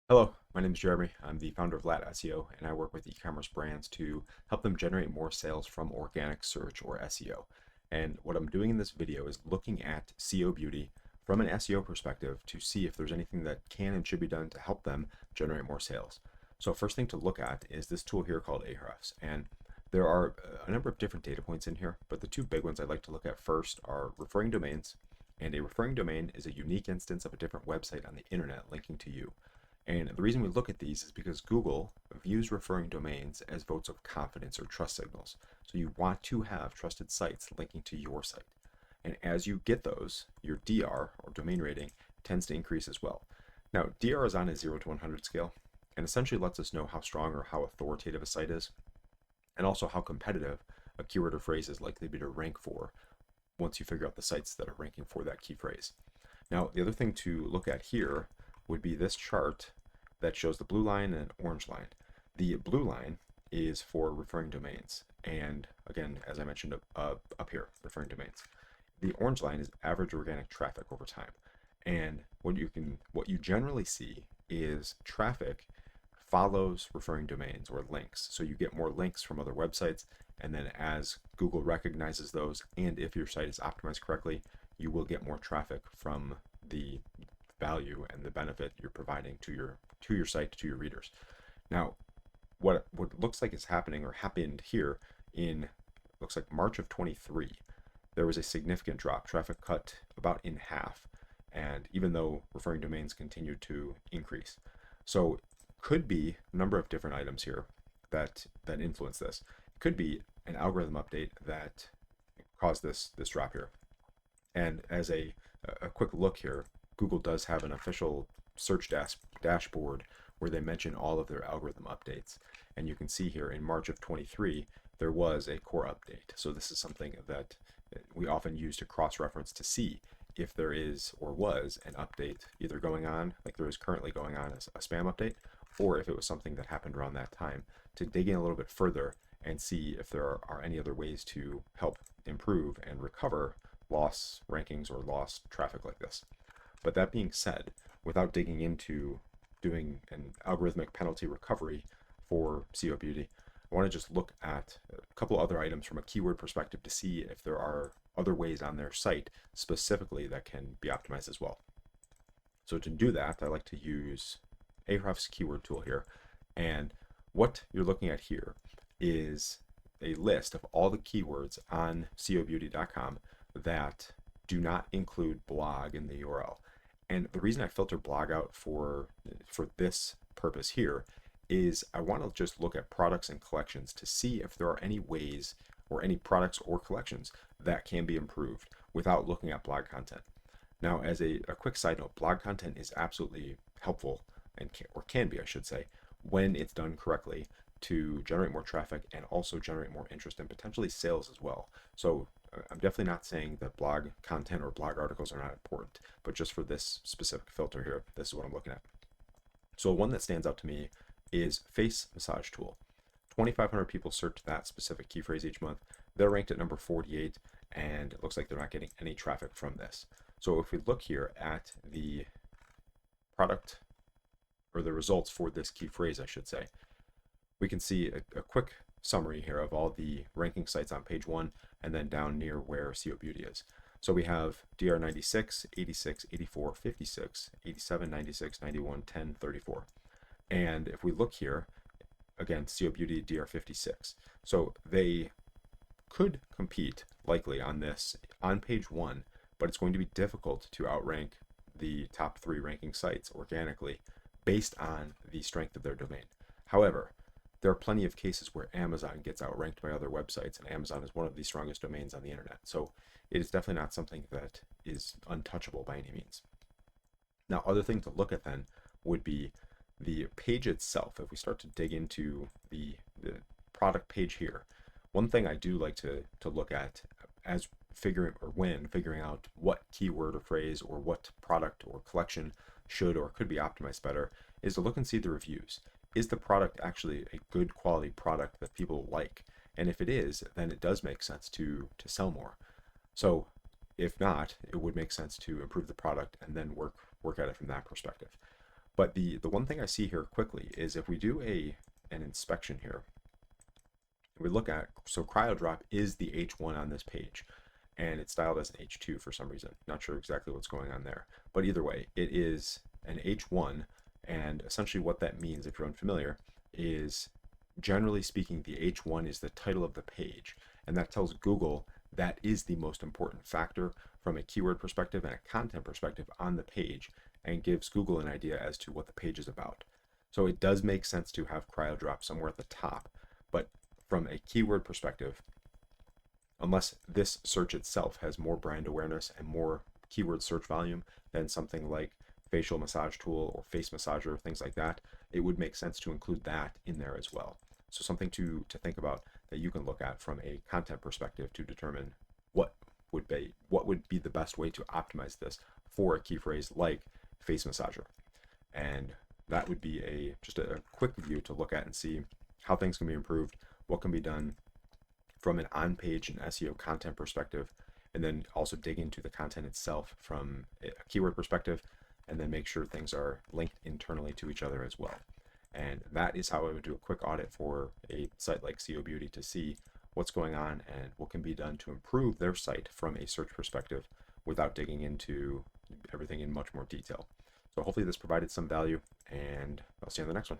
Hello, my name is Jeremy. I'm the founder of LATT SEO, and I work with e-commerce brands to help them generate more sales from organic search or SEO. And what I'm doing in this video is looking at SEO beauty from an SEO perspective to see if there's anything that can and should be done to help them generate more sales. So first thing to look at is this tool here called Ahrefs, and there are a number of different data points in here, but the two big ones I'd like to look at first are referring domains, and a referring domain is a unique instance of a different website on the internet linking to you. And the reason we look at these is because Google views referring domains as votes of confidence or trust signals. So you want to have trusted sites linking to your site. And as you get those, your DR or domain rating tends to increase as well. Now, DR is on a 0 to 100 scale and essentially lets us know how strong or how authoritative a site is, and also how competitive a keyword or phrase is likely to be to rank for once you figure out the sites that are ranking for that key phrase. Now, the other thing to look at here would be this chart that shows the blue line and orange line. The blue line is for referring domains, and again, as I mentioned up here, referring domains. The orange line is average organic traffic over time, and what you generally see is traffic follows referring domains or links. So you get more links from other websites, and then as Google recognizes those, and if your site is optimized correctly, you will get more traffic from the value and the benefit you're providing to your site, to your readers. Now, what looks like is happening or happened here in looks like March of 23, there was a significant drop. Traffic cut about in half, and even though referring domains continued to increase. So could be a number of different items here that influence this. It could be an algorithm update that caused this drop here. And as a quick look here, Google does have an official search dashboard where they mention all of their algorithm updates. And you can see here in March of 23, there was a core update. So this is something that we often use to cross-reference to see if there is or was an update either going on, like there is currently going on as a spam update, or if it was something that happened around that time, to dig in a little bit further and see if there are any other ways to help improve and recover lost rankings or lost traffic like this. But that being said, without digging into doing an algorithmic penalty recovery for SEO beauty, I want to just look at a couple other items from a keyword perspective to see if there are other ways on their site specifically that can be optimized as well. So to do that, I like to use Ahrefs keyword tool here. And what you're looking at here is a list of all the keywords on seobeauty.com that do not include blog in the URL. And the reason I filter blog out for this purpose here is I want to just look at products and collections to see if there are any ways or any products or collections that can be improved without looking at blog content. Now, as a quick side note, blog content is absolutely helpful and can be, I should say, when it's done correctly to generate more traffic and also generate more interest and potentially sales as well. So I'm definitely not saying that blog content or blog articles are not important, but just for this specific filter here, this is what I'm looking at. So one that stands out to me is face massage tool. 2,500 people search that specific key phrase each month. They're ranked at number 48, and it looks like they're not getting any traffic from this. So if we look here at the product or the results for this key phrase, I should say, we can see a quick summary here of all the ranking sites on page 1 and then down near where SEO Beauty is. So we have DR 96, 86, 84, 56, 87, 96, 91, 10, 34. And if we look here, again, SEO Beauty DR 56. So they could compete likely on this on page 1, but it's going to be difficult to outrank the top 3 ranking sites organically based on the strength of their domain. However, there are plenty of cases where Amazon gets outranked by other websites, and Amazon is one of the strongest domains on the internet. So it is definitely not something that is untouchable by any means. Now, other thing to look at then would be the page itself. If we start to dig into the product page here, one thing I do like to look at as figuring out what keyword or phrase or what product or collection should or could be optimized better is to look and see the reviews. Is the product actually a good quality product that people like? And if it is, then it does make sense to sell more. So if not, it would make sense to improve the product and then work at it from that perspective. But the one thing I see here quickly is if we do an inspection here, we look at, so CryoDrop is the H1 on this page, and it's styled as an H2 for some reason. Not sure exactly what's going on there, but either way, it is an H1, and essentially what that means, if you're unfamiliar, is generally speaking, the H1 is the title of the page, and that tells Google that is the most important factor from a keyword perspective and a content perspective on the page, and gives Google an idea as to what the page is about. So it does make sense to have CryoDrop somewhere at the top, but from a keyword perspective, unless this search itself has more brand awareness and more keyword search volume than something like facial massage tool or face massager, things like that, it would make sense to include that in there as well. So something to think about that you can look at from a content perspective to determine what would be the best way to optimize this for a key phrase like face massager. And that would be just a quick view to look at and see how things can be improved, what can be done from an on-page and SEO content perspective, and then also dig into the content itself from a keyword perspective, and then make sure things are linked internally to each other as well. And that is how I would do a quick audit for a site like SEO Beauty to see what's going on and what can be done to improve their site from a search perspective without digging into everything in much more detail. So hopefully this provided some value, and I'll see you on the next one.